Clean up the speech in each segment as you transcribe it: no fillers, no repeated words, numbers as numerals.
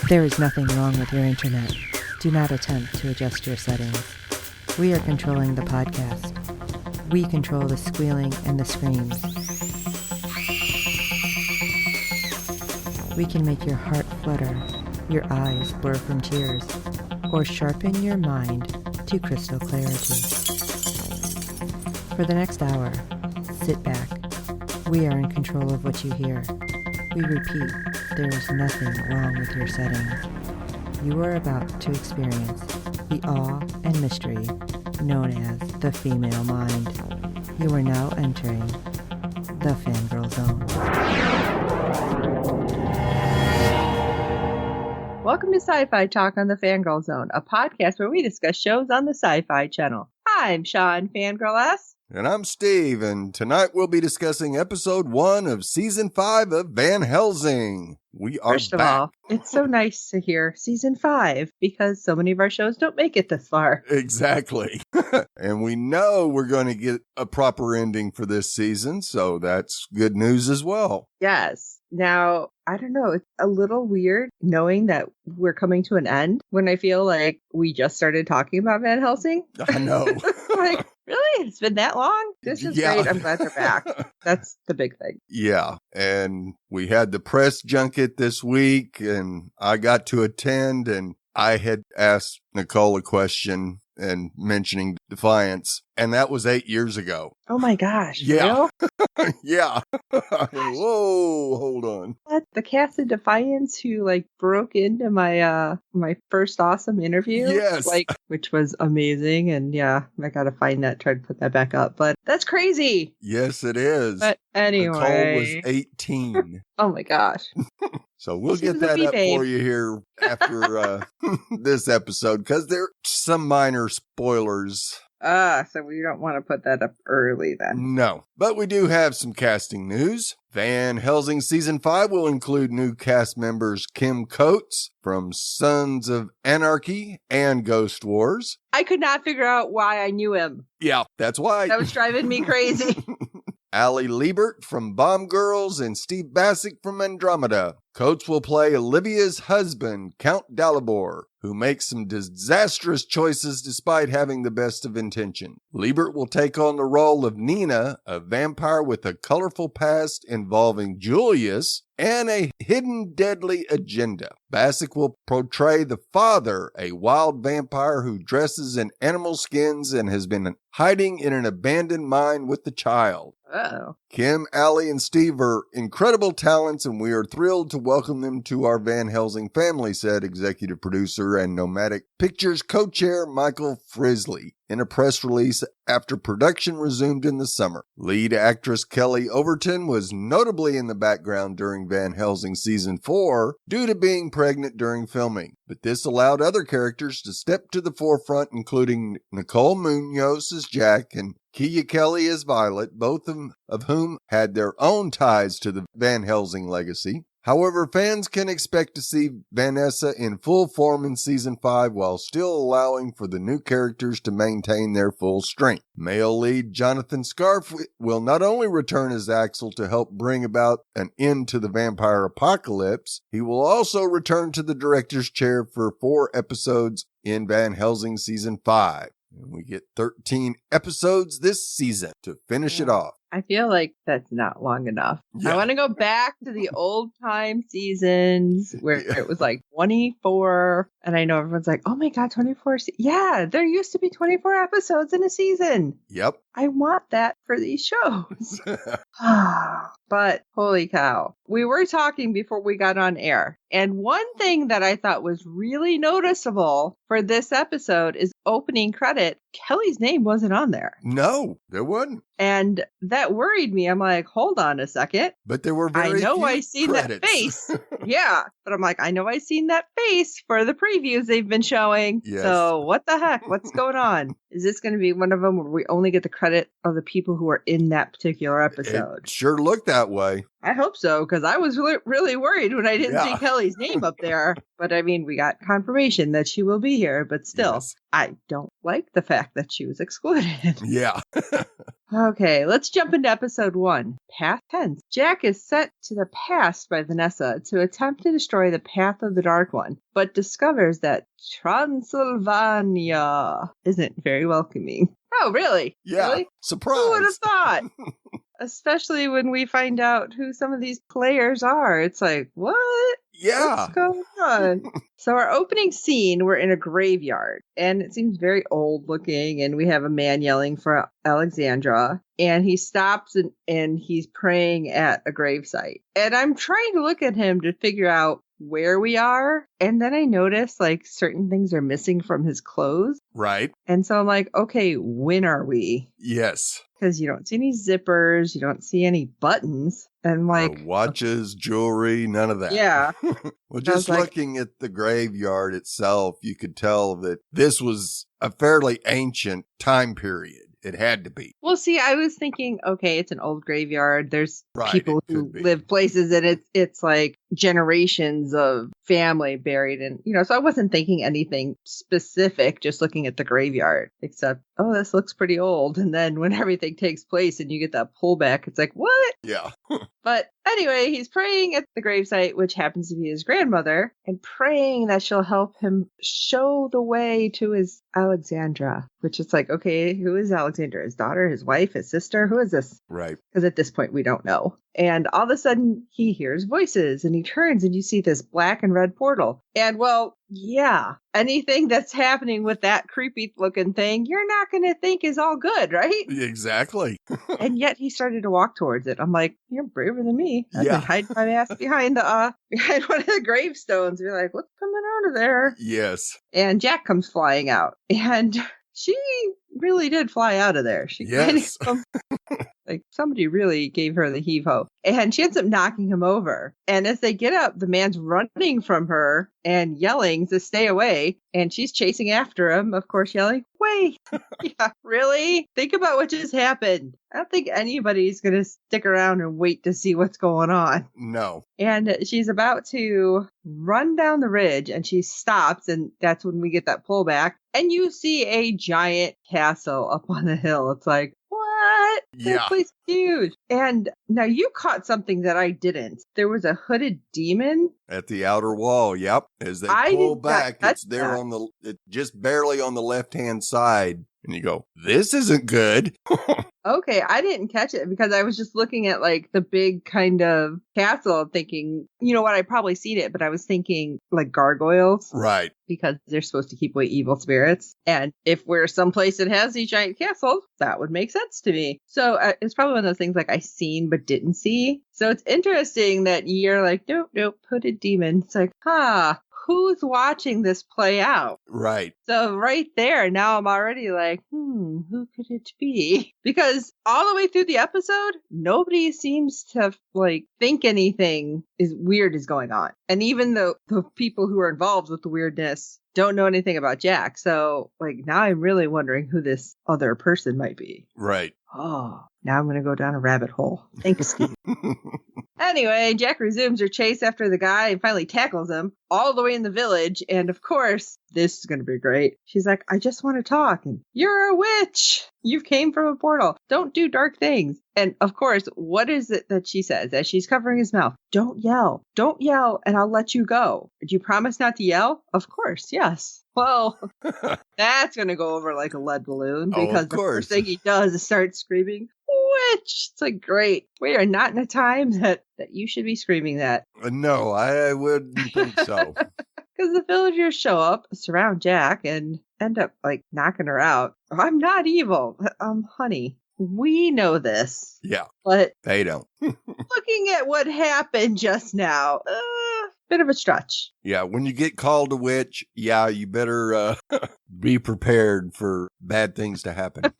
There is nothing wrong with your internet. Do not attempt to adjust your settings. We are controlling the podcast. We control the squealing and the screams. We can make your heart flutter, your eyes blur from tears, or sharpen your mind to crystal clarity. For the next hour, sit back. We are in control of what you hear. We repeat, there is nothing wrong with your settings. You are about to experience the awe and mystery known as the female mind. You are now entering the Fangirl Zone. Welcome to Sci-Fi Talk on the Fangirl Zone, a podcast where we discuss shows on the Sci-Fi Channel. I'm Sean, Fangirl S. And I'm Steve, and tonight we'll be discussing episode 1 of season 5 of Van Helsing. We are First of back. all, it's so nice to hear season 5 because so many of our shows don't make it this far. Exactly. And we know we're going to get a proper ending for this season, so that's good news as well. Yes. Now, I don't know, it's a little weird knowing that we're coming to an end when I feel like we just started talking about Van Helsing. I know. Like, really? It's been that long? This is great. I'm glad they're back. That's the big thing. Yeah. And we had the press junket this week, and I got to attend, and I had asked Nicole a question and mentioning Defiance, and that was 8 years ago. Oh my gosh. Yeah. Real? Yeah. Whoa, hold on. What? The cast of Defiance who broke into my my first awesome interview? Yes. Which was amazing. And yeah, I gotta find that, try to put that back up. But that's crazy. Yes, it is. But anyway. Nicole was 18. Oh my gosh. So we'll She get was a that wee up babe. for you here after this episode, because there are some minor spoilers. So we don't want to put that up early then. No, but we do have some casting news. Van Helsing Season 5 will include new cast members Kim Coates from Sons of Anarchy and Ghost Wars. I could not figure out why I knew him. Yeah, that's why. That was driving me crazy. Ali Liebert from Bomb Girls and Steve Bassick from Andromeda. Coates will play Olivia's husband, Count Dalibor, who makes some disastrous choices despite having the best of intention. Liebert will take on the role of Nina, a vampire with a colorful past involving Julius and a hidden deadly agenda. Bassick will portray the father, a wild vampire who dresses in animal skins and has been hiding in an abandoned mine with the child. Uh-oh. Kim, Ali, and Steve are incredible talents, and we are thrilled to welcome them to our Van Helsing family, said executive producer and Nomadic Pictures co-chair Michael Frisley in a press release after production resumed in the summer. Lead actress Kelly Overton was notably in the background during Van Helsing Season 4 due to being pregnant during filming, but this allowed other characters to step to the forefront, including Nicole Munoz as Jack and Kia Kelly as Violet, both of whom had their own ties to the Van Helsing legacy. However, fans can expect to see Vanessa in full form in Season 5 while still allowing for the new characters to maintain their full strength. Male lead Jonathan Scarf will not only return as Axel to help bring about an end to the vampire apocalypse, he will also return to the director's chair for 4 episodes in Van Helsing Season 5. And we get 13 episodes this season to finish it off. I feel like that's not long enough. Yeah. I want to go back to the old time seasons where it was 24. And I know everyone's like, oh my God, 24. Yeah, there used to be 24 episodes in a season. Yep. I want that for these shows. But holy cow. We were talking before we got on air. And one thing that I thought was really noticeable for this episode is opening credit. Kelly's name wasn't on there. No, there wasn't. And that worried me. I'm like, hold on a second. But there were I very know few I seen credits. that face. Yeah. But I'm like, I know I seen that face for the previews they've been showing. Yes. So what the heck? What's going on? Is this going to be one of them where we only get the credit of the people who are in that particular episode? It sure looked that way. I hope so, because I was really worried when I didn't see Kelly's name up there. But I mean, we got confirmation that she will be here, but still, Yes. I don't like the fact that she was excluded. Yeah. Okay, let's jump into episode 1. Path tense. Jack is sent to the past by Vanessa to attempt to destroy the path of the Dark One, but discovers that Transylvania isn't very welcoming. Oh, really? Yeah. Really? Surprise. Who would have thought? Especially when we find out who some of these players are. It's like, what? Yeah. What's going on? So our opening scene, we're in a graveyard, and it seems very old looking, and we have a man yelling for Alexandra, and he stops and he's praying at a gravesite. And I'm trying to look at him to figure out where we are, and then I notice like certain things are missing from his clothes. Right. And so I'm like, okay, when are we? Yes. Because you don't see any zippers, you don't see any buttons, and like watches, jewelry, none of that. Yeah. Well, just looking at the graveyard itself, you could tell that this was a fairly ancient time period. It had to be. Well, see, I was thinking, okay, it's an old graveyard. There's people who live places, and it's like generations of family buried in, so I wasn't thinking anything specific, just looking at the graveyard, except, oh, this looks pretty old. And then when everything takes place and you get that pullback, it's like, what? Yeah. But anyway, he's praying at the gravesite, which happens to be his grandmother, and praying that she'll help him show the way to his Alexandra, which is like, okay, who is Alexandra? His daughter, his wife, his sister? Who is this? Right. Because at this point, we don't know. And all of a sudden, he hears voices, and he turns, and you see this black and red portal. And, well, yeah, anything that's happening with that creepy-looking thing, you're not going to think is all good, right? Exactly. And yet, he started to walk towards it. I'm like, you're braver than me. I've been hiding my ass behind one of the gravestones. You're like, what's coming out of there? Yes. And Jack comes flying out. And she really did fly out of there. She kind of, like somebody really gave her the heave-ho. And she ends up knocking him over. And as they get up, the man's running from her and yelling to stay away. And she's chasing after him, of course, yelling, wait. Yeah, really? Think about what just happened. I don't think anybody's going to stick around and wait to see what's going on. No. And she's about to run down the ridge, and she stops, and that's when we get that pullback. And you see a giant castle up on the hill. It's like, what? Yeah. That place is huge. And now you caught something that I didn't. There was a hooded demon at the outer wall. Yep. As they pull back, it's there just barely on the left-hand side. And you go, this isn't good. Okay, I didn't catch it because I was just looking at like the big kind of castle thinking, you know what, I probably seen it, but I was thinking like gargoyles. Right. Because they're supposed to keep away evil spirits. And if we're someplace that has these giant castles, that would make sense to me. So it's probably one of those things like I seen but didn't see. So it's interesting that you're like, nope, hooded demon. It's like, who's watching this play out? Right. So right there, now I'm already like, who could it be? Because all the way through the episode, nobody seems to like think anything is weird is going on. And even the people who are involved with the weirdness don't know anything about Jack. So like now I'm really wondering who this other person might be. Right. Oh, now I'm going to go down a rabbit hole. Thanks, Steve. Anyway, Jack resumes her chase after the guy and finally tackles him all the way in the village. And of course, this is going to be great. She's like, I just want to talk. And you're a witch. You came from a portal. Don't do dark things. And of course, what is it that she says as she's covering his mouth? Don't yell. Don't yell and I'll let you go. Did you promise not to yell? Of course. Yes. Well, that's going to go over like a lead balloon because the first thing he does is start screaming, witch. It's like, great. We are not in a time that you should be screaming that. No, I wouldn't think so. Because the villagers show up, surround Jack, and end up like knocking her out. I'm not evil. Honey, we know this. Yeah. But they don't. Looking at what happened just now, bit of a stretch. Yeah, when you get called a witch, you better be prepared for bad things to happen.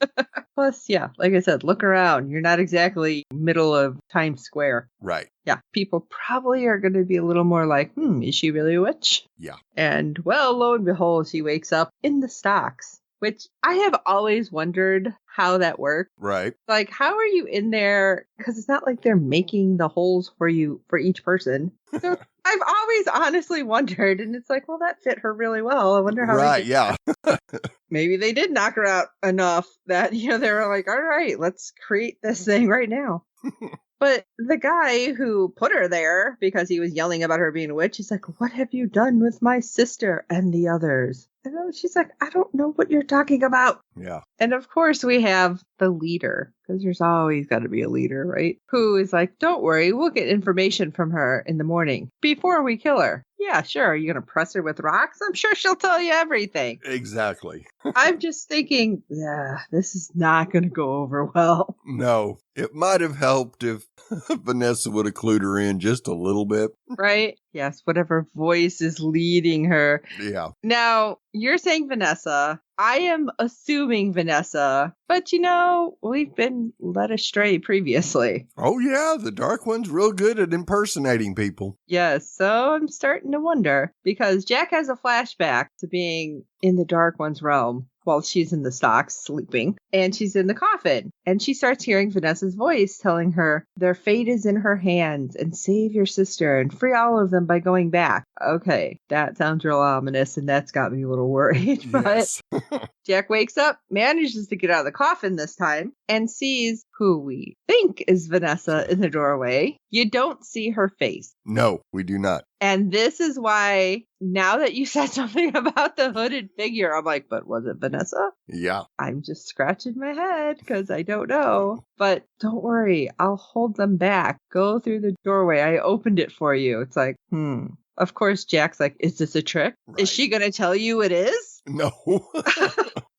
Plus, like I said, look around. You're not exactly middle of Times Square. Right. Yeah, people probably are going to be a little more like, is she really a witch? Yeah. And, well, lo and behold, she wakes up in the stocks, which I have always wondered how that worked. Right. Like, how are you in there? Because it's not like they're making the holes for you for each person. So I've always honestly wondered, and it's like, well, that fit her really well. I wonder how Right, yeah. maybe they did knock her out enough that, they were like, all right, let's create this thing right now. But the guy who put her there because he was yelling about her being a witch, he's like, what have you done with my sister and the others? And she's like, I don't know what you're talking about. Yeah. And of course we have the leader, because there's always got to be a leader, right? Who is like, don't worry, we'll get information from her in the morning before we kill her. Yeah, sure. Are you going to press her with rocks? I'm sure she'll tell you everything. Exactly. I'm just thinking, yeah, this is not going to go over well. No, it might have helped if Vanessa would have clued her in just a little bit. Right? Yes, whatever voice is leading her. Yeah. Now, you're saying Vanessa. I am assuming Vanessa, but we've been led astray previously. Oh, yeah, the Dark One's real good at impersonating people. Yes, so I'm starting to wonder, because Jack has a flashback to being in the Dark One's realm while she's in the stocks sleeping, and she's in the coffin, and she starts hearing Vanessa's voice telling her their fate is in her hands, and save your sister and free all of them by going back. Okay, that sounds real ominous, and that's got me a little worried. Yes. But Jack wakes up, manages to get out of the coffin this time, and sees who we think is Vanessa in the doorway. You don't see her face. No, we do not. And this is why, now that you said something about the hooded figure, I'm like, but was it Vanessa? Yeah. I'm just scratching my head because I don't know. But don't worry, I'll hold them back. Go through the doorway. I opened it for you. It's like, Of course, Jack's like, is this a trick? Right. Is she going to tell you it is? No.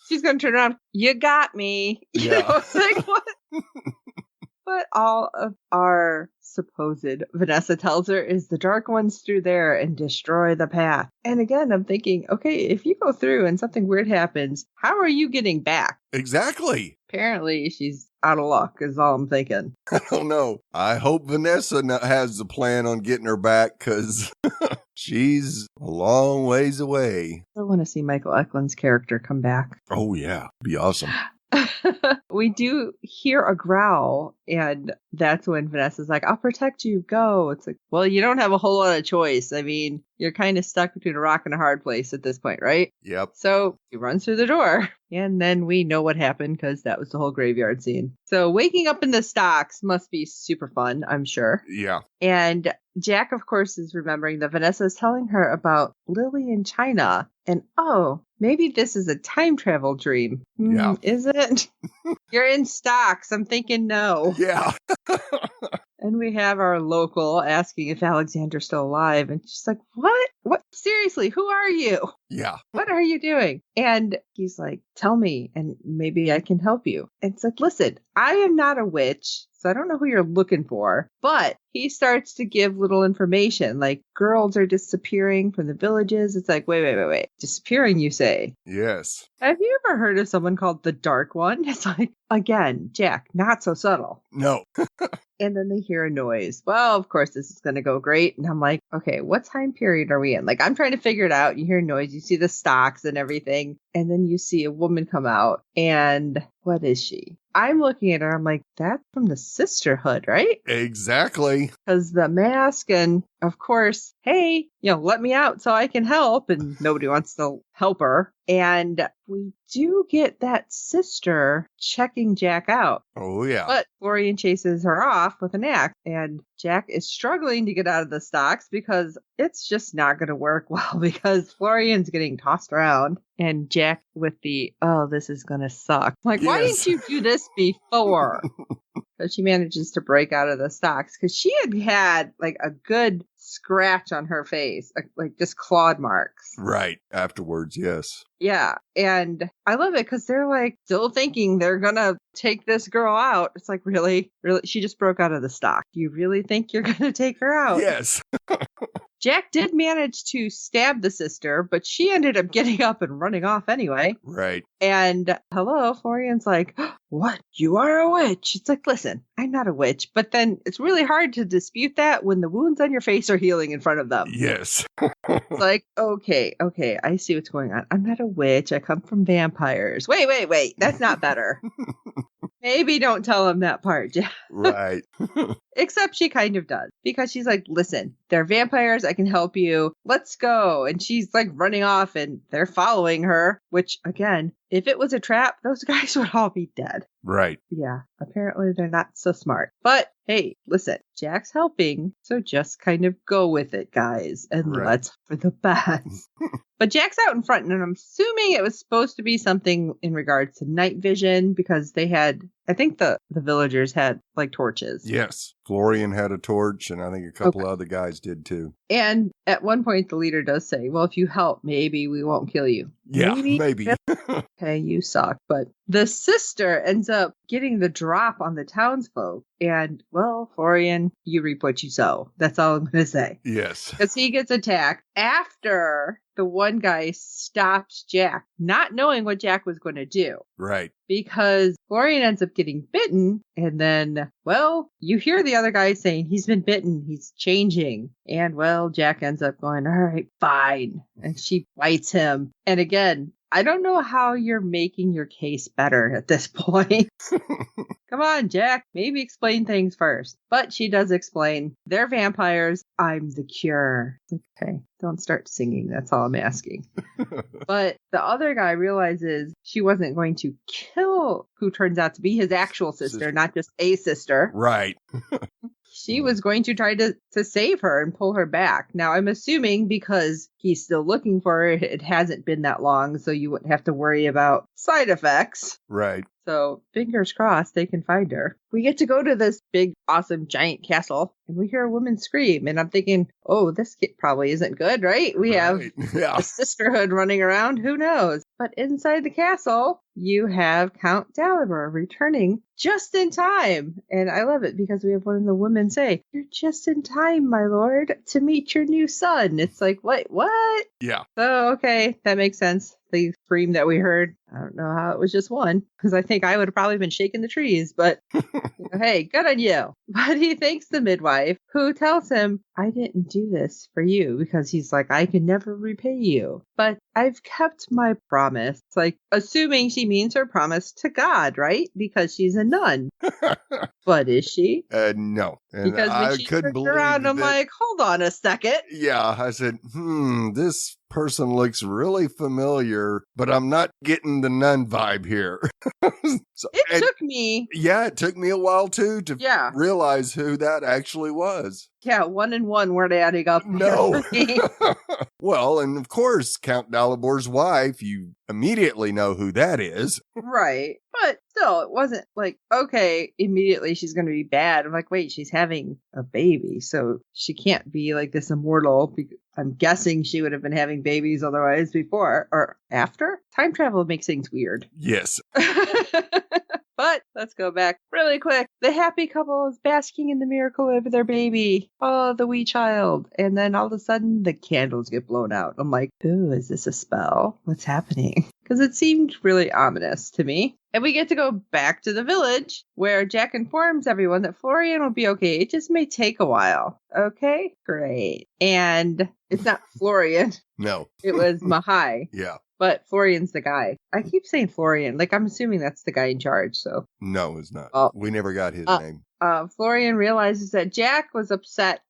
She's going to turn around. You got me. Yeah. It's like, what? But all of our supposed, Vanessa tells her, is the Dark Ones through there and destroy the path. And again, I'm thinking, okay, if you go through and something weird happens, how are you getting back? Exactly. Apparently, she's out of luck, is all I'm thinking. I don't know. I hope Vanessa has the plan on getting her back, because she's a long ways away. I want to see Michael Eklund's character come back. Oh, yeah. Be awesome. We do hear a growl, and that's when Vanessa's like, I'll protect you, go. It's like, well, you don't have a whole lot of choice. I mean, you're kind of stuck between a rock and a hard place at this point, right? Yep. So he runs through the door, and then we know what happened because that was the whole graveyard scene. So waking up in the stocks must be super fun, I'm sure. Yeah. And Jack, of course, is remembering that Vanessa is telling her about Lily in China. And, maybe this is a time travel dream. Yeah. Is it? You're in stocks. I'm thinking no. Yeah. And we have our local asking if Alexander's still alive. And she's like, what? What? Seriously, who are you? Yeah. What are you doing? And he's like, tell me, and maybe I can help you. And it's like, listen, I am not a witch, so I don't know who you're looking for. But he starts to give little information, like girls are disappearing from the villages. It's like, wait. Disappearing, you say? Yes. Have you ever heard of someone called the Dark One? It's like, again, Jack, not so subtle. No. And then they hear a noise. Well, of course, this is going to go great. And I'm like, okay, what time period are we in? Like, I'm trying to figure it out. You hear a noise, you see the stocks and everything. And then you see a woman come out. And what is she? I'm looking at her. I'm like, that's from the Sisterhood, right? Exactly. Because the mask and, of course, hey, let me out so I can help. And nobody wants to help her. And we do get that sister checking Jack out. Oh, yeah. But Florian chases her off with an axe. And Jack is struggling to get out of the stocks because it's just not going to work well because Florian's getting tossed around. And Jack with the, this is going to suck. Like, yes. Why didn't you do this before? But she manages to break out of the stocks because she had like a good scratch on her face, like just clawed marks. Right. Afterwards, yes. Yeah. And I love it because they're like still thinking they're going to take this girl out. It's like, really? She just broke out of the stock. You really think you're going to take her out? Yes. Jack did manage to stab the sister, but she ended up getting up and running off anyway. Right. And Florian's like, what? You are a witch. It's like, listen, I'm not a witch. But then it's really hard to dispute that when the wounds on your face are healing in front of them. Yes. It's like, okay, I see what's going on. I'm not a witch. I come from vampires. Wait. That's not better. Maybe don't tell him that part, Jack. Right. Except she kind of does, because she's like, listen, they're vampires. I can help you. Let's go. And she's like running off and they're following her, which again, if it was a trap, those guys would all be dead. Right. Yeah, apparently they're not so smart. But hey, listen, Jack's helping, so just kind of go with it, guys, and Right. let's hope for the best. But Jack's out in front, and I'm assuming it was supposed to be something in regards to night vision, because they had, I think the villagers had like torches. Yes. Florian had a torch, and I think a couple other guys did too. And at one point, the leader does say, well, if you help, maybe we won't kill you. Yeah, maybe. Okay, you suck. But the sister ends up getting the drop on the townsfolk. And, well, Florian, you reap what you sow. That's all I'm going to say. Yes. Because he gets attacked after the one guy stops Jack, not knowing what Jack was going to do. Right. Because Florian ends up getting bitten, and then, well, you hear the other guy saying he's been bitten, he's changing. And, well, Jack ends up going, all right, fine. And she bites him. And again, I don't know how you're making your case better at this point. Come on, Jack. Maybe explain things first. But she does explain. They're vampires. I'm the cure. Okay, don't start singing. That's all I'm asking. But the other guy realizes she wasn't going to kill who turns out to be his actual sister, not just a sister. Right. She was going to try to save her and pull her back. Now, I'm assuming because he's still looking for her, it hasn't been that long, so you wouldn't have to worry about side effects. Right. So, fingers crossed, they can find her. We get to go to this big, awesome, giant castle, and we hear a woman scream, and I'm thinking, oh, this kid probably isn't good, right? We have a sisterhood running around, who knows? But inside the castle, you have Count Dalibor returning just in time. And I love it because we have one of the women say, you're just in time, my lord, to meet your new son. It's like, wait, what? Yeah. So, okay, that makes sense. The scream that we heard, I don't know how it was just one, because I think I would have probably been shaking the trees, but hey, good on you. But he thanks the midwife, who tells him, I didn't do this for you, because he's like, I can never repay you, but I've kept my promise. It's like, assuming she means her promise to God, right? Because she's a nun. But is she? No. And Because when I she couldn't turned believe around, I'm that- like, hold on a second. Yeah, I said, this person looks really familiar, but I'm not getting the nun vibe here. So, It took me. Yeah, it took me a while too to Yeah. realize who that actually was. Yeah, 1 and 1 weren't adding up. No. for me. Well, and of course, Count Dalibor's wife, you immediately know who that is. Right. But still, it wasn't like, okay, immediately she's going to be bad. I'm like, wait, she's having a baby, so she can't be like this immortal. I'm guessing she would have been having babies otherwise before or after. Time travel makes things weird. Yes. But let's go back really quick. The happy couple is basking in the miracle over their baby. Oh, the wee child. And then all of a sudden, the candles get blown out. I'm like, ooh, is this a spell? What's happening? Because it seemed really ominous to me. And we get to go back to the village where Jack informs everyone that Florian will be okay. It just may take a while. Okay, great. And it's not Florian. No. It was Mahai. Yeah. But Florian's the guy. I keep saying Florian. Like, I'm assuming that's the guy in charge, so. No, it's not. Oh. We never got his name. Florian realizes that Jack was upset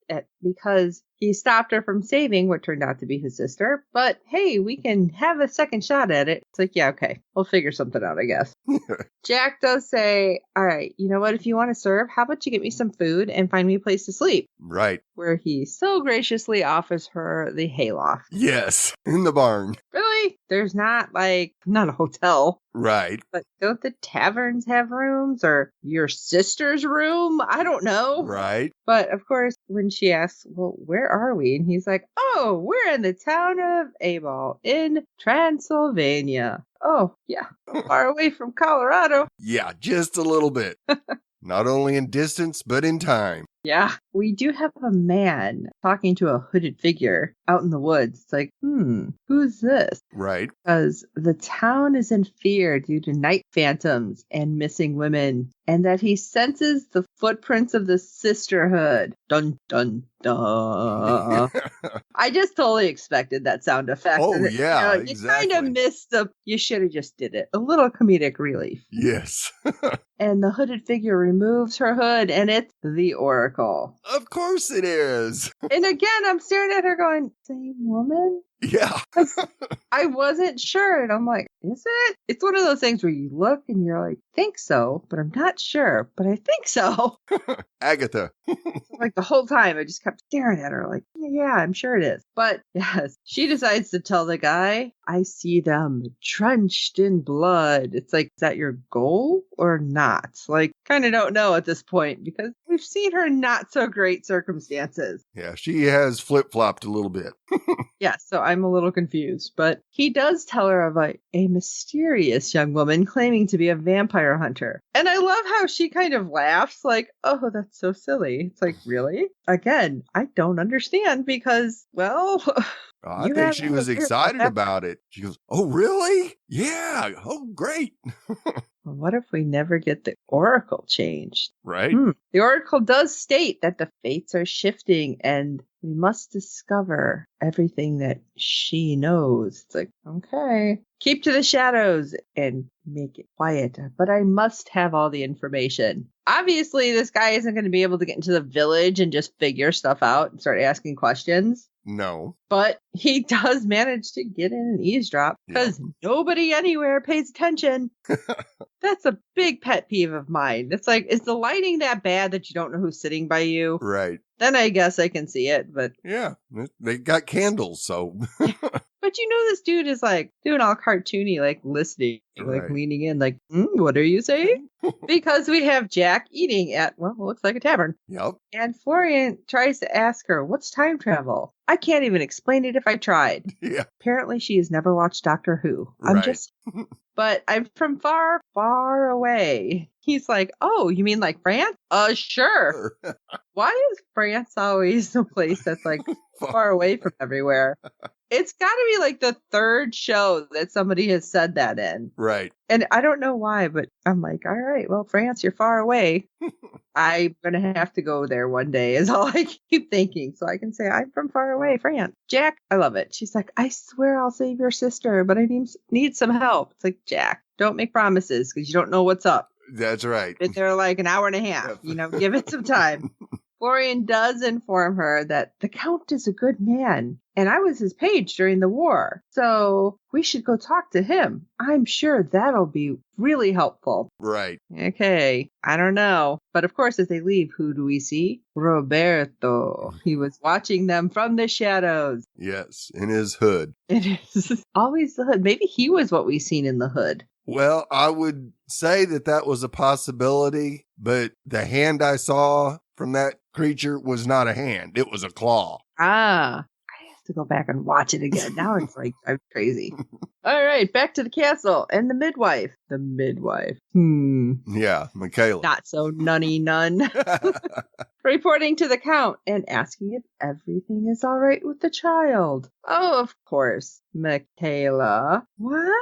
because he stopped her from saving what turned out to be his sister. But hey, we can have a second shot at it. It's like, yeah, okay. We'll figure something out, I guess. Jack does say, all right, you know what? If you want to serve, how about you get me some food and find me a place to sleep? Right. Where he so graciously offers her the hayloft. Yes. In the barn. Really? There's not a hotel. Right. But don't the taverns have rooms or your sister's room? I don't know. Right. But of course, when she asks, well, where are we? And he's like, oh, we're in the town of Abel in Transylvania. Oh, yeah. Far away from Colorado. Yeah, just a little bit. Not only in distance, but in time. Yeah. We do have a man talking to a hooded figure out in the woods. It's like, who's this? Right. Because the town is in fear due to night phantoms and missing women, and that he senses the footprints of the sisterhood. Dun, dun, dun. I just totally expected that sound effect. Oh, And yeah, you exactly. kind of missed you should have just did it. A little comedic relief. Yes. And the hooded figure removes her hood, and it's the Oracle. Of course it is. And again, I'm staring at her going, same woman? Yeah. I wasn't sure. And I'm like, is it? It's one of those things where you look and you're like, think so, but I'm not sure, but I think so. Agatha. Like the whole time, I just kept staring at her like, yeah, I'm sure it is. But yes, she decides to tell the guy, I see them drenched in blood. It's like, is that your goal or not? Like, kind of don't know at this point because we've seen her in not so great circumstances. Yeah, she has flip-flopped a little bit. Yeah, so I'm a little confused. But he does tell her of a mysterious young woman claiming to be a vampire hunter. And I love how she kind of laughs like, oh, that's so silly. It's like, really? Again, I don't understand because, well... I think she was excited about it. She goes, oh, really? Yeah. Oh, great. What if we never get the Oracle changed? Right. The Oracle does state that the fates are shifting and we must discover everything that she knows. It's like, okay, keep to the shadows and make it quiet, but I must have all the information. Obviously, this guy isn't going to be able to get into the village and just figure stuff out and start asking questions. No. But he does manage to get in and eavesdrop because nobody anywhere pays attention. That's a big pet peeve of mine. It's like, is the lighting that bad that you don't know who's sitting by you? Right. Then I guess I can see it, but... Yeah, they got candles, so... But you know this dude is like doing all cartoony, like listening, like leaning in, like, what are you saying? Because we have Jack eating at, well, it looks like a tavern. Yep. And Florian tries to ask her, what's time travel? I can't even explain it if I tried. Yeah. Apparently she has never watched Doctor Who. But I'm from far, far away. He's like, oh, you mean like France? Sure. Why is France always the place that's like far away from everywhere? It's got to be like the third show that somebody has said that in. Right. And I don't know why, but I'm like, all right, well, France, you're far away. I'm going to have to go there one day is all I keep thinking. So I can say I'm from far away, France. Jack, I love it. She's like, I swear I'll save your sister, but I need some help. It's like, Jack, don't make promises because you don't know what's up. That's right. Been there like an hour and a half. Give it some time. Florian does inform her that the Count is a good man, and I was his page during the war, so we should go talk to him. I'm sure that'll be really helpful. Right. Okay, I don't know. But of course, as they leave, who do we see? Roberto. He was watching them from the shadows. Yes, in his hood. It is always the hood. Maybe he was what we seen in the hood. Well, I would say that was a possibility, but the hand I saw from that creature was not a hand. It was a claw. I have to go back and watch it again. Now it's like, I'm crazy. All right, back to the castle and the midwife. The midwife. Yeah, Michaela. Not so nunny nun. Reporting to the Count and asking if everything is all right with the child. Oh, of course, Michaela. What?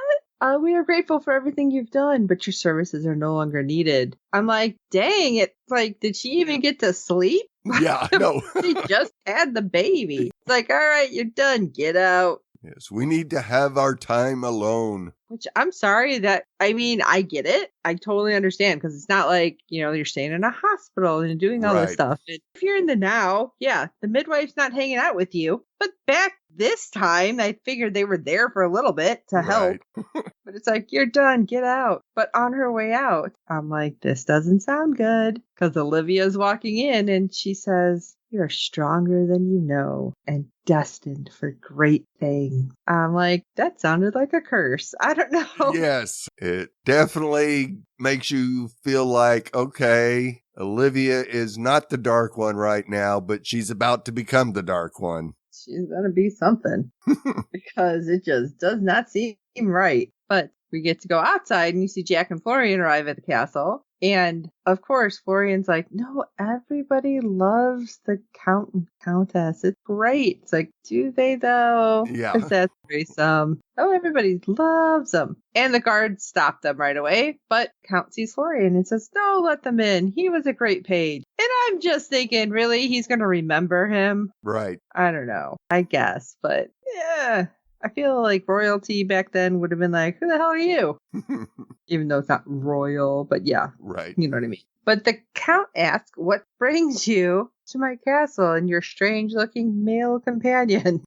We are grateful for everything you've done, but your services are no longer needed. I'm like, dang it. Like, did she even get to sleep? Yeah, no. She just had the baby. It's like, all right, you're done. Get out. Yes, we need to have our time alone. Which I'm sorry I get it. I totally understand because it's not like, you're staying in a hospital and doing all this stuff. And if you're in the now, yeah, the midwife's not hanging out with you. But back this time, I figured they were there for a little bit to help. But it's like, you're done, get out. But on her way out, I'm like, this doesn't sound good. Because Olivia's walking in and she says, you're stronger than you know and destined for great things. I'm like, that sounded like a curse. I don't know. Yes, it definitely makes you feel like, okay, Olivia is not the dark one right now, but she's about to become the dark one. She's going to be something because it just does not seem right. But we get to go outside and you see Jack and Florian arrive at the castle. And of course, Florian's like, no, everybody loves the Count and Countess. It's great. It's like, do they though? Yeah. Because that's threesome. Oh, everybody loves them. And the guards stop them right away. But Count sees Florian and says, no, let them in. He was a great page. And I'm just thinking, really? He's going to remember him? Right. I don't know. I guess. But yeah. I feel like royalty back then would have been like, who the hell are you? Even though it's not royal, but yeah. Right. You know what I mean? But the Count asks, what brings you to my castle and your strange-looking male companion?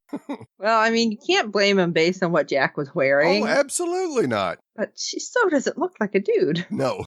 Well, I mean, you can't blame him based on what Jack was wearing. Oh, absolutely not. But she so doesn't look like a dude. No.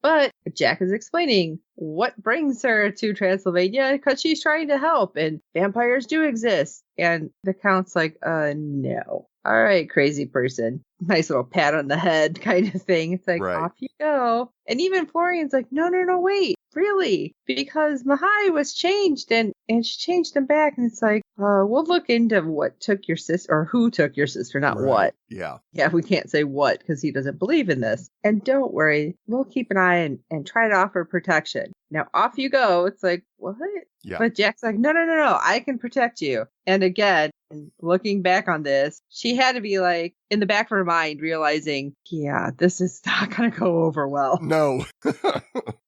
But Jack is explaining what brings her to Transylvania because she's trying to help and vampires do exist. And the Count's like, no. All right, crazy person. Nice little pat on the head kind of thing. It's like, Right. Off you go. And even Florian's like, no, wait. Really? Because Mahai was changed and she changed him back. And it's like, we'll look into what took your sister or who took your sister, not Right. what. Yeah. Yeah, we can't say what because he doesn't believe in this. And don't worry, we'll keep an eye and try to offer protection. Now off you go. It's like, what? Yeah. But Jack's like, no, I can protect you. And again, looking back on this, she had to be like in the back of her mind realizing, yeah, this is not going to go over well. No.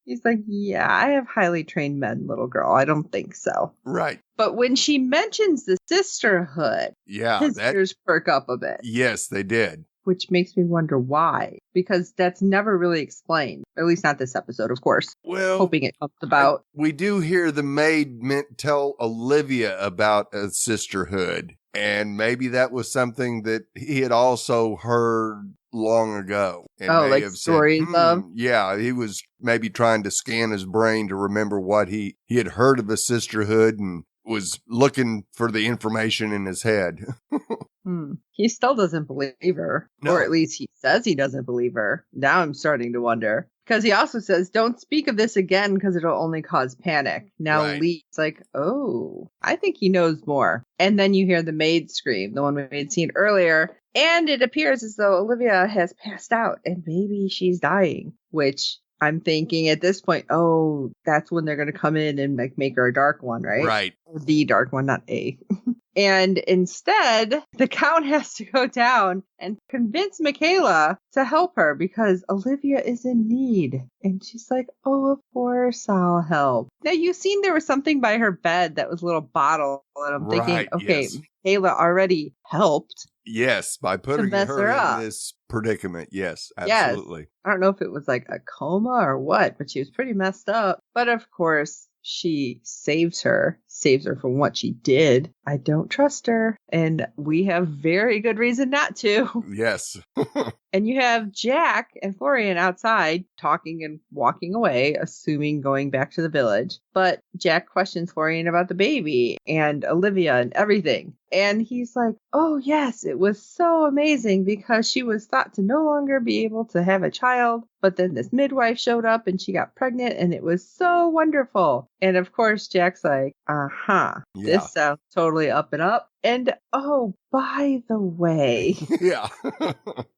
He's like, yeah, I have highly trained men, little girl. I don't think so. Right. But when she mentions the sisterhood, Yeah. his ears perk up a bit. Yes, they did. Which makes me wonder why, because that's never really explained. At least not this episode, of course. Well, Hoping it comes about. we do hear the maid tell Olivia about a sisterhood, and maybe that was something that he had also heard long ago. And Oh, may like have said, stories of? Yeah, he was maybe trying to scan his brain to remember what he had heard of a sisterhood and was looking for the information in his head. He still doesn't believe her. No. Or at least he says he doesn't believe her. Now I'm starting to wonder. Because he also says, don't speak of this again because it'll only cause panic. Now Right. Lee's like, oh, I think he knows more. And then you hear the maid scream, the one we had seen earlier. And it appears as though Olivia has passed out and maybe she's dying. Which I'm thinking at this point, oh, that's when they're going to come in and make her a dark one, right? Right. The dark one, not a. And instead, the Count has to go down and convince Michaela to help her because Olivia is in need. And she's like, oh, of course I'll help. Now, you've seen there was something by her bed that was a little bottle. And I'm thinking, Right, okay, yes. Michaela already helped. Yes, by putting mess her up. in this predicament. Yes, Yes. absolutely. I don't know if it was like a coma or what, but she was pretty messed up. But of course, she saves her from what she did. I don't trust her. And we have very good reason not to. Yes. And you have Jack and Florian outside talking and walking away, assuming going back to the village. But Jack questions Florian about the baby and Olivia and everything. And he's like, oh, yes, it was so amazing because she was thought to no longer be able to have a child. But then this midwife showed up and she got pregnant and it was so wonderful. And of course, Jack's like, Yeah. this sounds totally up and up. And oh, by the way, Yeah.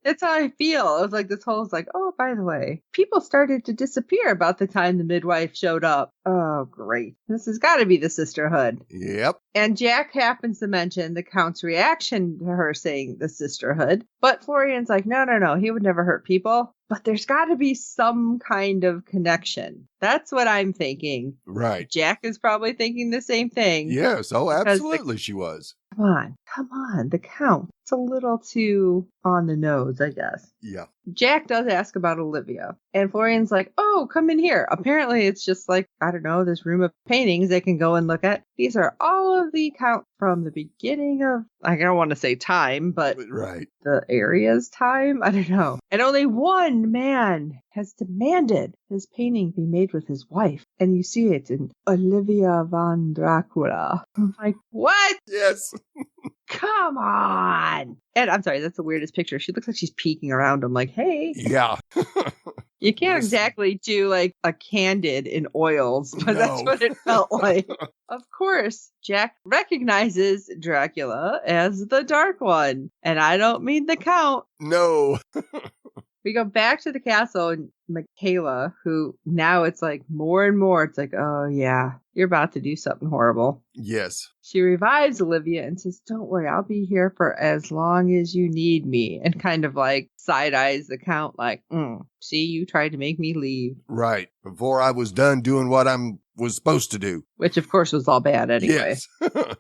that's how I feel. It was like this whole, like, oh, by the way, people started to disappear about the time the midwife showed up. Oh, great. This has got to be the sisterhood. Yep. And Jack happens to mention the Count's reaction to her saying the sisterhood. But Florian's like, no, he would never hurt people. But there's got to be some kind of connection. That's what I'm thinking. Right. Jack is probably thinking the same thing. Yes. Oh, Because absolutely she was. Come on, the Count. It's a little too on the nose, I guess. Yeah. Jack does ask about Olivia. And Florian's like, oh, come in here. Apparently, it's just like, I don't know, this room of paintings they can go and look at. These are all of the Count from the beginning of, I don't want to say time, but Right. the area's time? I don't know. And only one man has demanded his painting be made with his wife. And you see it in Olivia von Dracula. I'm like, what? Yes. Come on. And I'm sorry, that's the weirdest picture. She looks like she's peeking around him like, hey. Yeah. You can't Listen. exactly do like a candid in oils, but that's No. what it felt like. Of course, Jack recognizes Dracula as the Dark One. And I don't mean the Count. No. We go back to the castle, and Michaela, who now it's like more and more, it's like, oh yeah, you're about to do something horrible. Yes. She revives Olivia and says, don't worry, I'll be here for as long as you need me. And kind of like side eyes the Count like, see, you tried to make me leave. Right. Before I was done doing what I was supposed to do. Which of course was all bad anyway. Yes.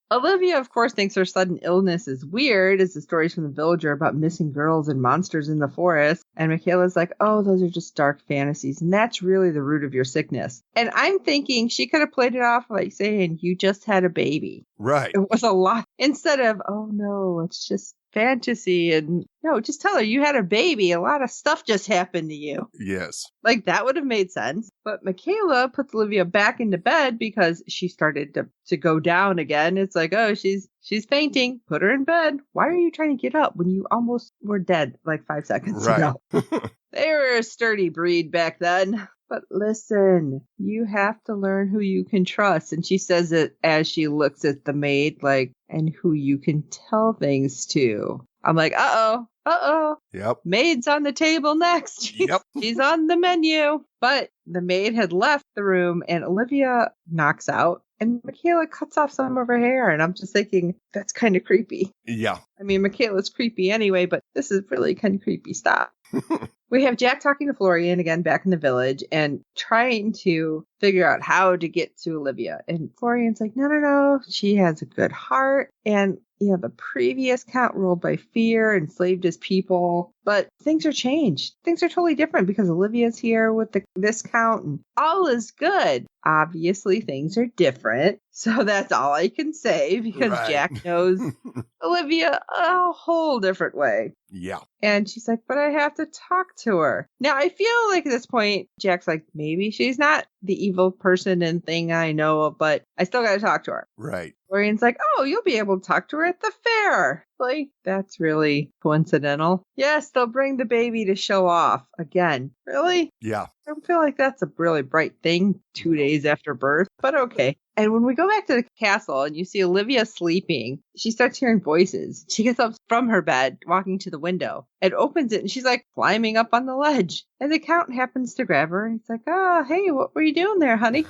Olivia, of course, thinks her sudden illness is weird, as the stories from the villager about missing girls and monsters in the forest. And Michaela's like, oh, those are just dark fantasies. And that's really the root of your sickness. And I'm thinking she could have played it off like saying, you just had a baby. Right. It was a lot. Instead of, oh, no, it's just fantasy. And no, just tell her you had a baby. A lot of stuff just happened to you. Yes. Like that would have made sense. But Michaela puts Olivia back into bed because she started to go down again. It's like, oh, she's fainting. Put her in bed. Why are you trying to get up when you almost were dead like 5 seconds ago? They were a sturdy breed back then. But listen, you have to learn who you can trust. And she says it as she looks at the maid, like, and who you can tell things to. I'm like, uh-oh. Yep. Maid's on the table next. Yep. She's on the menu. But the maid had left the room and Olivia knocks out and Michaela cuts off some of her hair. And I'm just thinking, that's kind of creepy. Yeah. I mean, Michaela's creepy anyway, but this is really kind of creepy stuff. We have Jack talking to Florian again back in the village and trying to figure out how to get to Olivia. And Florian's like, no. She has a good heart. And, the previous Count ruled by fear, enslaved his people. But things are changed. Things are totally different because Olivia's here with this Count and all is good. Obviously, things are different. So that's all I can say because Jack knows Olivia a whole different way. Yeah. And she's like, but I have to talk to her. Now, I feel like at this point, Jack's like, maybe she's not the evil person and thing I know of, but I still got to talk to her. Right. Florian's like, oh, you'll be able to talk to her at the fair. Like, that's really coincidental. Yes, they'll bring the baby to show off. Again, really? Yeah. I don't feel like that's a really bright thing 2 days after birth, but okay. And when we go back to the castle and you see Olivia sleeping, she starts hearing voices. She gets up from her bed, walking to the window, and opens it, and she's like climbing up on the ledge. And the Count happens to grab her, and he's like, oh, hey, what were you doing there, honey?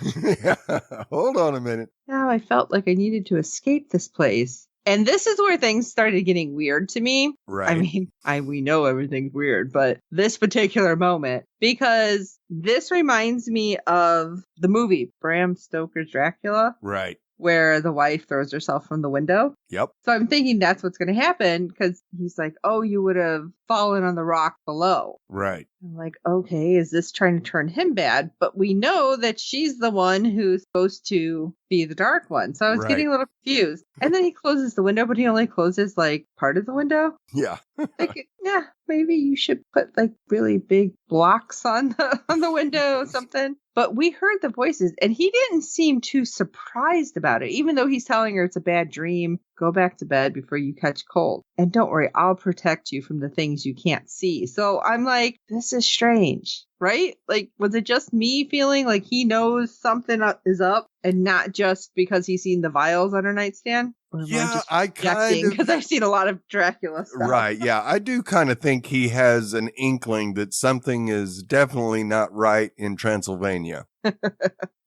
Hold on a minute. Now I felt like I needed to escape this place. And this is where things started getting weird to me. Right. I mean, we know everything's weird, but this particular moment, because this reminds me of the movie Bram Stoker's Dracula. Right. Where the wife throws herself from the window. Yep. So I'm thinking that's what's going to happen because he's like, oh, you would have fallen on the rock below. Right. I'm like, okay, is this trying to turn him bad? But we know that she's the one who's supposed to be the dark one. So I was getting a little confused. And then he closes the window, but he only closes like part of the window. Yeah. Like, yeah, maybe you should put like really big blocks on the window or something. But we heard the voices and he didn't seem too surprised about it, even though he's telling her it's a bad dream. Go back to bed before you catch cold. And don't worry, I'll protect you from the things you can't see. So I'm like, this is strange, right? Like, was it just me feeling like he knows something is up and not just because he's seen the vials on her nightstand? Yeah, I kind of... Because I've seen a lot of Dracula stuff. Right, yeah. I do kind of think he has an inkling that something is definitely not right in Transylvania.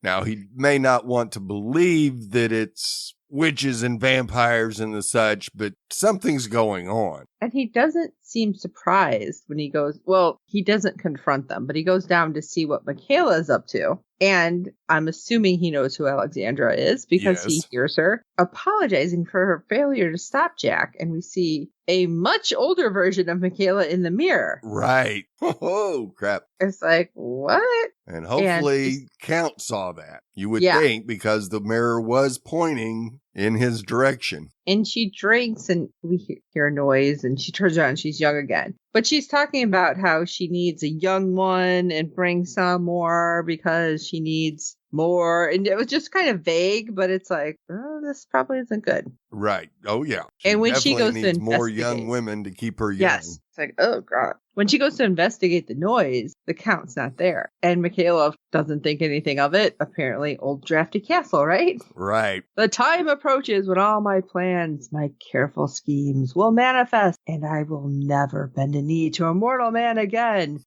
Now, he may not want to believe that it's witches and vampires and the such, but something's going on. And he doesn't seem surprised when he goes, well, he doesn't confront them, but he goes down to see what Michaela's up to. And I'm assuming he knows who Alexandra is because he hears her apologizing for her failure to stop Jack. And we see a much older version of Michaela in the mirror. Right. Oh, crap. It's like, what? And hopefully Count saw that. You would think because the mirror was pointing in his direction. And she drinks and we hear a noise and she turns around and she's young again. But she's talking about how she needs a young one and bring some more because she needs more. And it was just kind of vague, but it's like, oh, this probably isn't good. Right. Oh, yeah. And when she goes to more young women to keep her young. Yes. It's like, oh, God. When she goes to investigate the noise, the Count's not there. And Michaela doesn't think anything of it. Apparently, old drafty castle, right? Right. The time approaches when all my plans, my careful schemes will manifest, and I will never bend a knee to a mortal man again.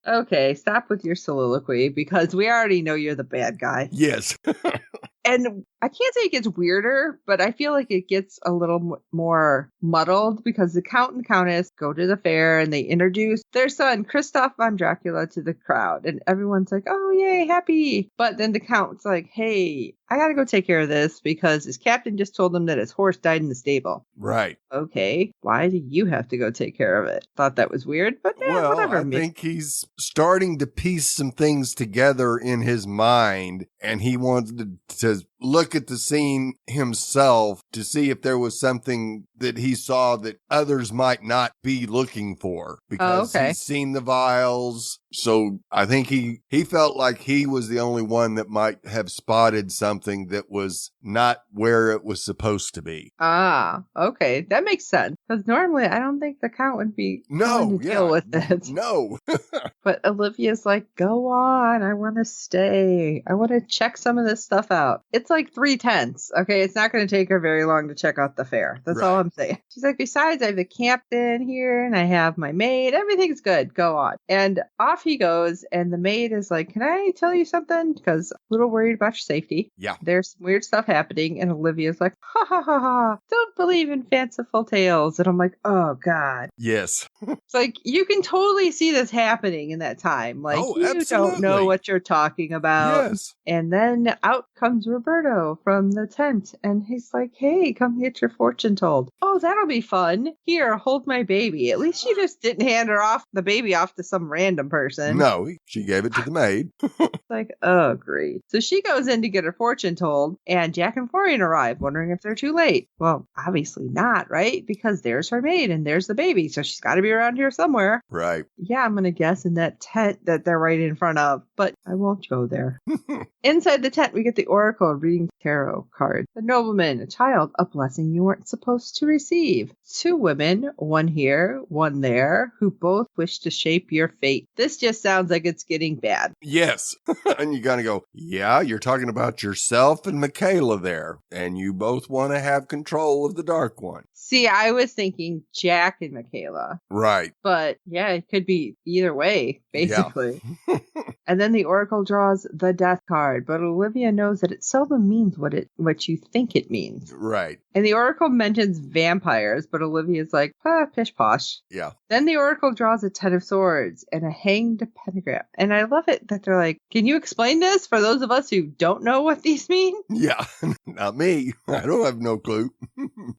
Okay, stop with your soliloquy, because we already know you're the bad guy. Yes. And I can't say it gets weirder, but I feel like it gets a little more muddled because the Count and Countess go to the fair and they introduce their son, Christoph von Dracula, to the crowd. And everyone's like, oh, yay, happy. But then the Count's like, hey, I got to go take care of this because his captain just told him that his horse died in the stable. Right. Okay, why do you have to go take care of it? Thought that was weird, but Well, whatever. I think he's starting to piece some things together in his mind, and he wanted to look at the scene himself to see if there was something that he saw that others might not be looking for, because he's seen the vials. So I think he felt like he was the only one that might have spotted something that was not where it was supposed to be. Ah, okay. That makes sense. Because normally I don't think the Count would be willing to deal with it. No. But Olivia's like, go on. I want to stay. I want to check some of this stuff out. It's like 3/10. Okay. It's not going to take her very long to check out the fair. That's all I'm saying. She's like, besides, I have the captain here and I have my maid. Everything's good. Go on. And off he goes. And the maid is like, can I tell you something? Because I'm a little worried about your safety. Yeah. There's some weird stuff happening. And Olivia's like, ha ha ha ha. Don't believe in fanciful tales. And I'm like, oh God. Yes. It's like, you can totally see this happening in that time. Like, you absolutely. don't know what you're talking about. Yes. And then out comes Roberto from the tent. And he's like, hey, come get your fortune told. Oh, that'll be fun. Here, hold my baby. At least she just didn't hand the baby off to some random person. No, she gave it to the maid. It's like, oh, great. So she goes in to get her fortune told. And Jack and Florian arrive, wondering if they're too late. Well, obviously not, right? Because there's her maid and there's the baby. So she's got to be around here somewhere. Right. Yeah, I'm going to guess in that tent that they're right in front of, but I won't go there. Inside the tent, we get the oracle reading tarot card. A nobleman, a child, a blessing you weren't supposed to receive. 2 women, one here, one there, who both wish to shape your fate. This just sounds like it's getting bad. Yes. And you gotta go, yeah, you're talking about yourself and Michaela there, and you both want to have control of the Dark One. See, I was thinking Jack and Michaela. Right. But yeah, it could be either way, basically. Yeah. And then the oracle draws the death card, but Olivia knows that it seldom means what you think it means. Right. And the oracle mentions vampires, but Olivia's like, pish posh. Yeah. Then the oracle draws a 10 of swords and a hanged pentagram. And I love it that they're like, can you explain this for those of us who don't know what these mean? Yeah. Not me. I don't have no clue.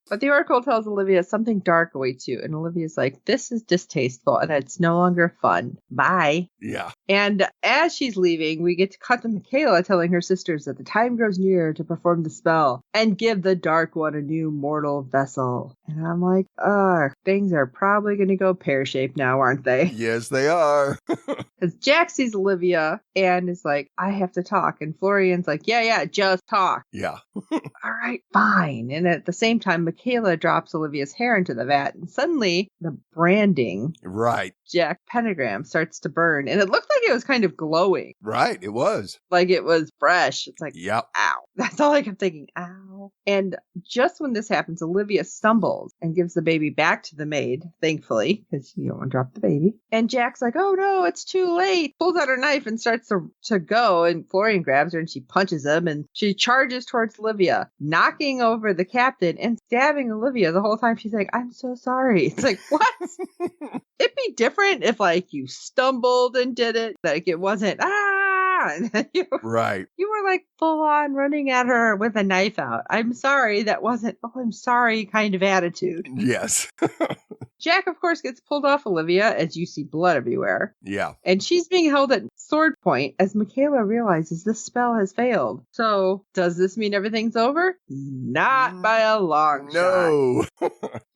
But the oracle tells Olivia something dark awaits you. And Olivia's like, this is distasteful and it's no longer fun. Bye. Yeah. And as she's leaving, we get to cut to Michaela telling her sisters that the time grows near to perform the spell and give the Dark One a new mortal vessel. And I'm like, things are probably going to go pear-shaped now, aren't they? Yes, they are. Because Jack sees Olivia and is like, I have to talk. And Florian's like, yeah, just talk. Yeah. All right, fine. And at the same time, Michaela drops Olivia's hair into the vat. And suddenly, the branding Right. Jack pentagram starts to burn. And it looked like it was kind of glowing. Right. It was. Like it was fresh. It's like, Yep. ow. That's all I kept thinking, ow. And just when this happens, Olivia stumbles and gives the baby back to the maid, thankfully, because you don't want to drop the baby. And Jack's like, oh no, it's too late. Pulls out her knife and starts to go. And Florian grabs her and she punches him. And she charges towards Olivia, knocking over the captain and stabbing Olivia the whole time. She's like, I'm so sorry. It's like, what? It'd be different if like you stumbled and did it. Like it wasn't, and then Right. You were like full on running at her with a knife out. I'm sorry. That wasn't, I'm sorry kind of attitude. Yes. Jack, of course, gets pulled off Olivia as you see blood everywhere. Yeah. And she's being held at sword point as Michaela realizes this spell has failed. So does this mean everything's over? Not by a long shot. No.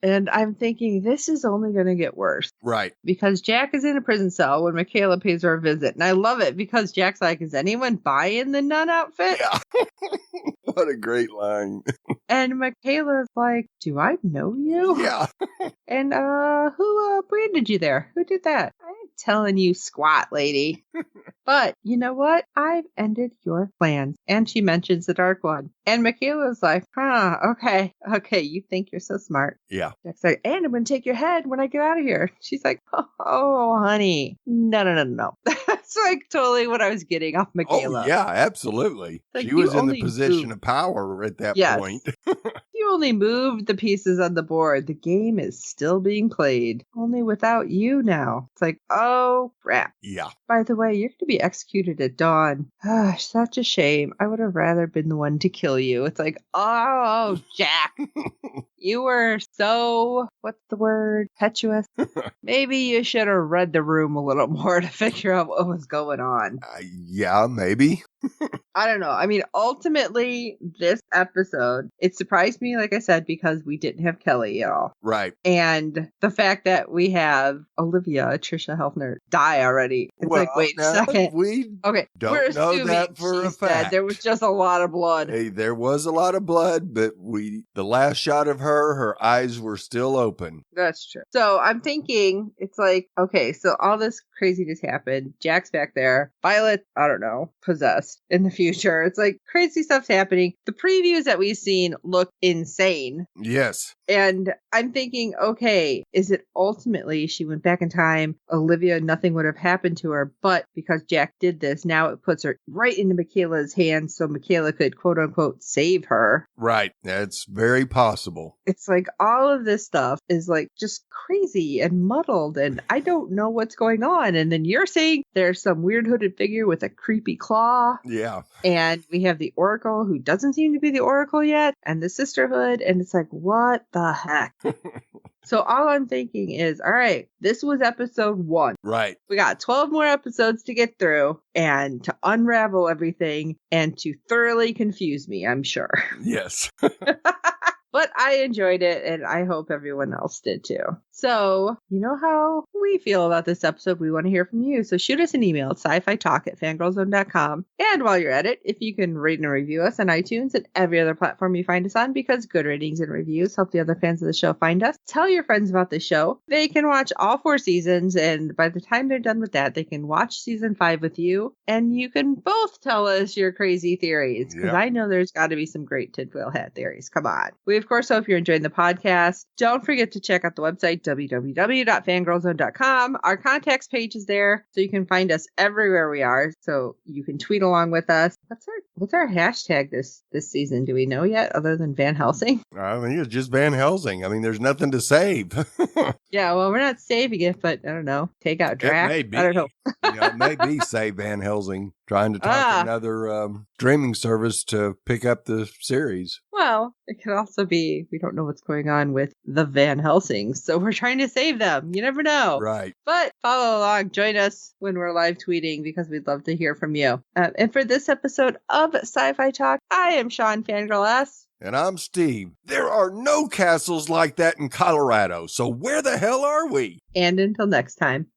And I'm thinking this is only going to get worse. Right. Because Jack is in a prison cell when Michaela pays her a visit. And I love it because Jack's like, is anyone buying the nun outfit? Yeah. What a great line. And Michaela's like, do I know you? Yeah. And who branded you there? Who did that? I ain't telling you squat, lady. But you know what? I've ended your plans. And she mentions the Dark One. And Michaela's like, okay, you think you're so smart. Yeah. Jack's like, and I'm going to take your head when I get out of here. She's like, oh, honey. No. That's like totally what I was getting off Michaela. Oh, yeah, absolutely. Like, she was in the only position moved. of power at that Yes. point. You only moved the pieces on the board. The game is still being played, only without you now. It's like, oh, crap. Yeah. By the way, you're going to be executed at dawn. Such a shame. I would have rather been the one to kill you. It's like, oh, Jack. You were so, what's the word? Petuous. Maybe you should have read the room a little more to figure out what was going on. Yeah, maybe. I don't know. I mean, ultimately, this episode, it surprised me, like I said, because we didn't have Kelly at all. Right. And the fact that we have Olivia, Tricia Helfner, die already. It's like, wait a second. We Okay, don't know that for a fact. There was just a lot of blood. Hey, there was a lot of blood, but the last shot of her eyes were still open. That's true. So I'm thinking, it's like, okay, so all this craziness happened. Jack's back there. Violet, I don't know, possessed in the future. It's like crazy stuff's happening. The previews that we've seen look insane. Yes. And I'm thinking, okay, is it ultimately she went back in time? Olivia, nothing would have happened to her, but because Jack did this, now it puts her right into Michaela's hands so Michaela could quote unquote save her. Right. That's very possible. It's like all of this stuff is like just crazy and muddled and I don't know what's going on. And then you're saying there's some weird hooded figure with a creepy claw. Yeah. And we have the Oracle who doesn't seem to be the Oracle yet and the Sisterhood. And it's like, what the heck? So all I'm thinking is, all right, this was episode 1. Right. We got 12 more episodes to get through and to unravel everything and to thoroughly confuse me, I'm sure. Yes. But I enjoyed it, and I hope everyone else did too. So, you know how we feel about this episode. We want to hear from you. So shoot us an email at sci-fi talk@fangirlzone.com. And while you're at it, if you can rate and review us on iTunes and every other platform you find us on, because good ratings and reviews help the other fans of the show find us. Tell your friends about the show. They can watch all 4 seasons, and by the time they're done with that, they can watch season 5 with you, and you can both tell us your crazy theories, because I know there's got to be some great tinfoil hat theories. Come on. We, of course, hope you're enjoying the podcast. Don't forget to check out the website, www.fangirlzone.com. Our contacts page is there, so you can find us everywhere we are, so you can tweet along with us. What's our hashtag this season? Do we know yet, other than Van Helsing? I think it's just Van Helsing. I mean, there's nothing to save. Yeah, well, we're not saving it, but I don't know. Take out draft. It may be. I don't know. It may be Save Van Helsing, trying to talk another streaming service to pick up the series. Well, it could also be we don't know what's going on with the Van Helsings, so we're trying to save them. You never know. Right. But follow along. Join us when we're live tweeting because we'd love to hear from you. And for this episode of Sci-Fi Talk, I am Sean Fangirl S. And I'm Steve. There are no castles like that in Colorado, so where the hell are we? And until next time.